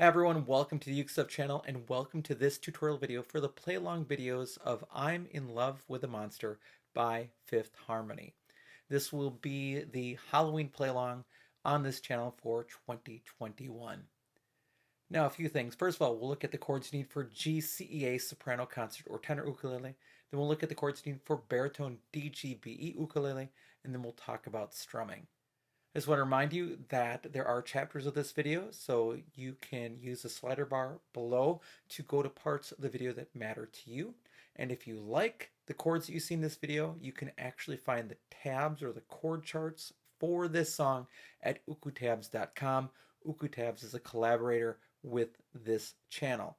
Hi everyone, welcome to the Uke Stuff channel and welcome to this tutorial video for the play along videos of I'm in Love with a Monster by Fifth Harmony. This will be the Halloween play along on this channel for 2021. Now a few things. First of all, we'll look at the chords you need for GCEA soprano concert or tenor ukulele. Then we'll look at the chords you need for baritone DGBE ukulele, and then we'll talk about strumming. I just want to remind you that there are chapters of this video, so you can use the slider bar below to go to parts of the video that matter to you. And if you like the chords that you see in this video, you can actually find the tabs or the chord charts for this song at ukestuff.info. Ukestuff is a collaborator with this channel.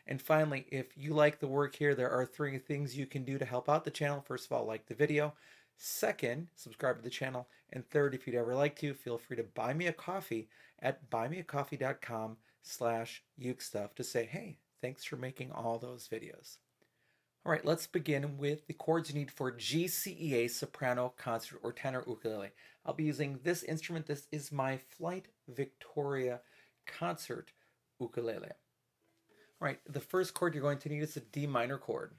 And finally, if you like the work here, there are 3 things you can do to help out the channel. First of all, like the video. Second, subscribe to the channel. And third, if you'd ever like to, feel free to buy me a coffee at buymeacoffee.com/ukestuff to say, hey, thanks for making all those videos. All right, let's begin with the chords you need for GCEA soprano concert or tenor ukulele. I'll be using this instrument. This is my Flight Victoria concert ukulele. All right, the first chord you're going to need is a D minor chord.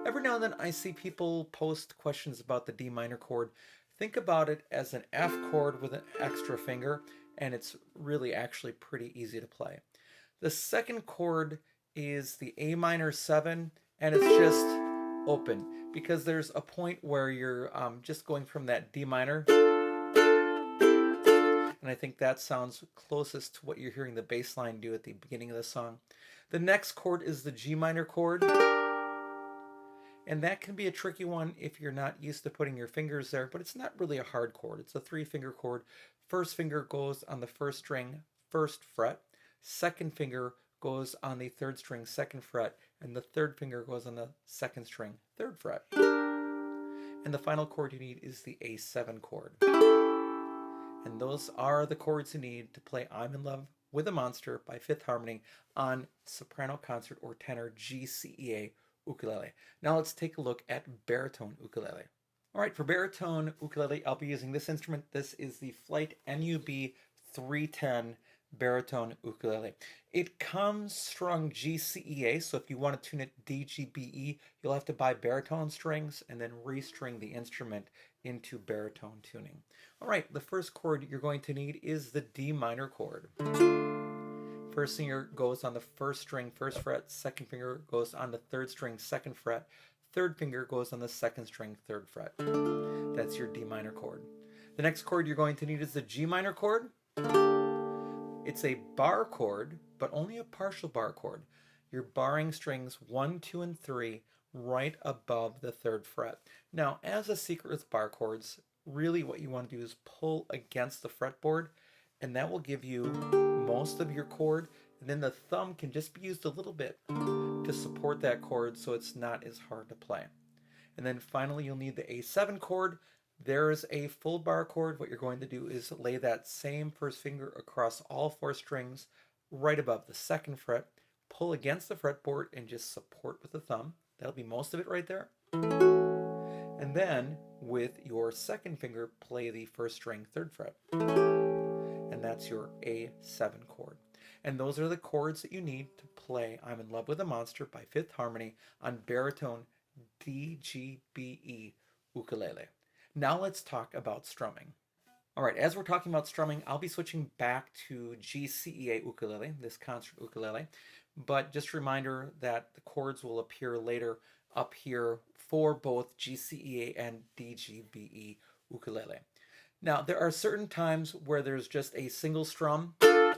Every now and then I see people post questions about the D minor chord. Think about it as an F chord with an extra finger, and it's really actually pretty easy to play. The second chord is the A minor 7, and it's just open because there's a point where you're just going from that D minor, and I think that sounds closest to what you're hearing the bass line do at the beginning of the song. The next chord is the G minor chord. And that can be a tricky one if you're not used to putting your fingers there, but it's not really a hard chord. It's a 3-finger chord. First finger goes on the first string, 1st fret. Second finger goes on the 3rd string, 2nd fret. And the third finger goes on the 2nd string, 3rd fret. And the final chord you need is the A7 chord. And those are the chords you need to play I'm in Love with a Monster by Fifth Harmony on soprano concert or tenor GCEA ukulele. Now let's take a look at baritone ukulele. All right, for baritone ukulele, I'll be using this instrument. This is the Flight NUB 310 baritone ukulele. It comes strung GCEA, so if you want to tune it DGBE, you'll have to buy baritone strings and then restring the instrument into baritone tuning. All right, the first chord you're going to need is the D minor chord. First finger goes on the 1st string, 1st fret. Second finger goes on the 3rd string, 2nd fret. Third finger goes on the 2nd string, 3rd fret. That's your D minor chord. The next chord you're going to need is the G minor chord. It's a bar chord, but only a partial bar chord. You're barring strings 1, 2, and 3 right above the 3rd fret. Now, as a secret with bar chords, really what you want to do is pull against the fretboard, and that will give you most of your chord, and then the thumb can just be used a little bit to support that chord so it's not as hard to play. And then finally you'll need the A7 chord. There's a full bar chord. What you're going to do is lay that same first finger across all 4 strings right above the 2nd fret, pull against the fretboard and just support with the thumb. That'll be most of it right there. And then with your 2nd finger, play the 1st string, 3rd fret. And that's your A7 chord. And those are the chords that you need to play I'm in Love with a Monster by Fifth Harmony on baritone DGBE ukulele. Now let's talk about strumming. All right, as we're talking about strumming, I'll be switching back to GCEA ukulele, this concert ukulele. But just a reminder that the chords will appear later up here for both GCEA and DGBE ukulele. Now, there are certain times where there's just a single strum,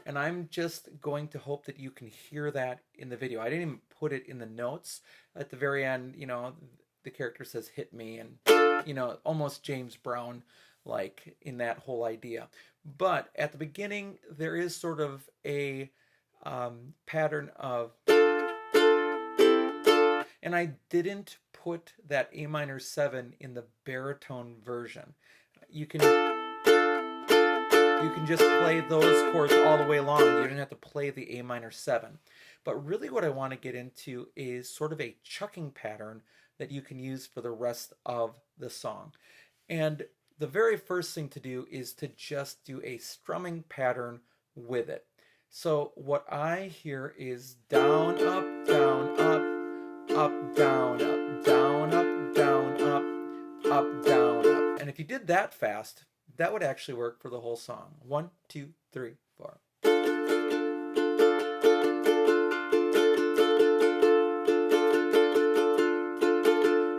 and I'm just going to hope that you can hear that in the video. I didn't even put it in the notes. At the very end, you know, the character says, hit me, and, you know, almost James Brown, like, in that whole idea. But at the beginning, there is sort of a pattern of, and I didn't put that A minor 7 in the baritone version. You can just play those chords all the way along. You don't have to play the A minor 7. But really what I want to get into is sort of a chucking pattern that you can use for the rest of the song. And the very first thing to do is to just do a strumming pattern with it. So what I hear is down, up, down, up, up, down, up, down, up, down, up, up, down, up. And if you did that fast, that would actually work for the whole song. 1, 2, 3, 4.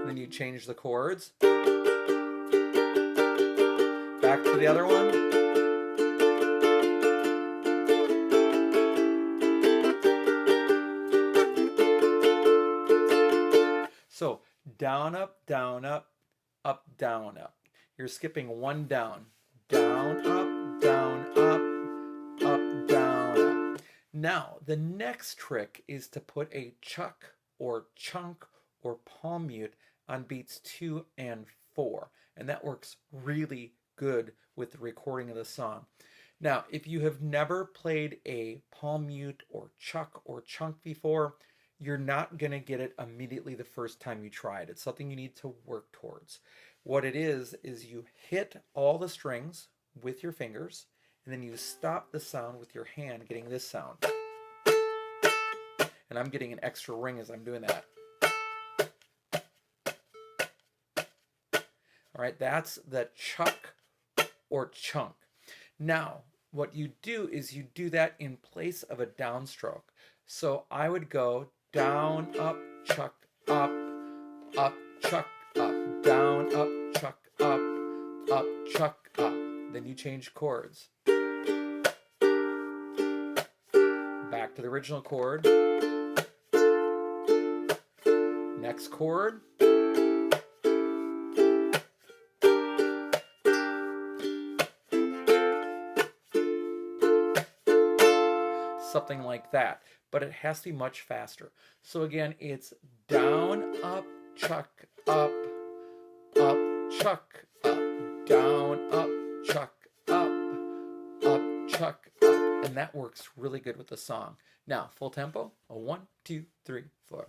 And then you change the chords. Back to the other one. So down, up, down, up, up, down, up. You're skipping one down. Down, up, down, up, up, down, up. Now, the next trick is to put a chuck or chunk or palm mute on beats 2 and 4. And that works really good with the recording of the song. Now, if you have never played a palm mute or chuck or chunk before, you're not going to get it immediately the first time you try it. It's something you need to work towards. What it is you hit all the strings with your fingers, and then you stop the sound with your hand, getting this sound. And I'm getting an extra ring as I'm doing that. All right, that's the chuck or chunk. Now, what you do is you do that in place of a downstroke. So I would go down, up, chuck, up, chuck, up, down, up, chuck, up, chuck, up. Then you change chords. Back to the original chord. Next chord. Something like that, but it has to be much faster. So again, it's down, up, chuck, up, chuck, up, down, up, chuck, up, chuck, up. And that works really good with the song. Now, full tempo. 1, 2, 3, 4.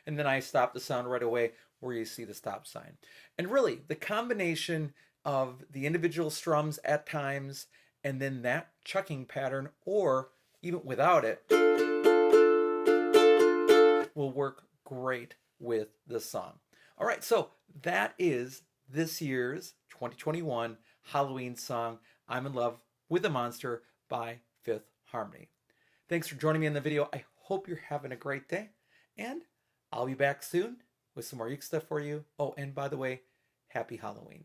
And then I stop the sound right away where you see the stop sign. And really, the combination of the individual strums at times and then that chucking pattern, or even without it, will work great with the song. All right, so that is this year's 2021 Halloween song, I'm in Love with a Monster by Fifth Harmony. Thanks for joining me in the video. I hope you're having a great day, and I'll be back soon with some more uke stuff for you. Oh, and by the way, happy Halloween.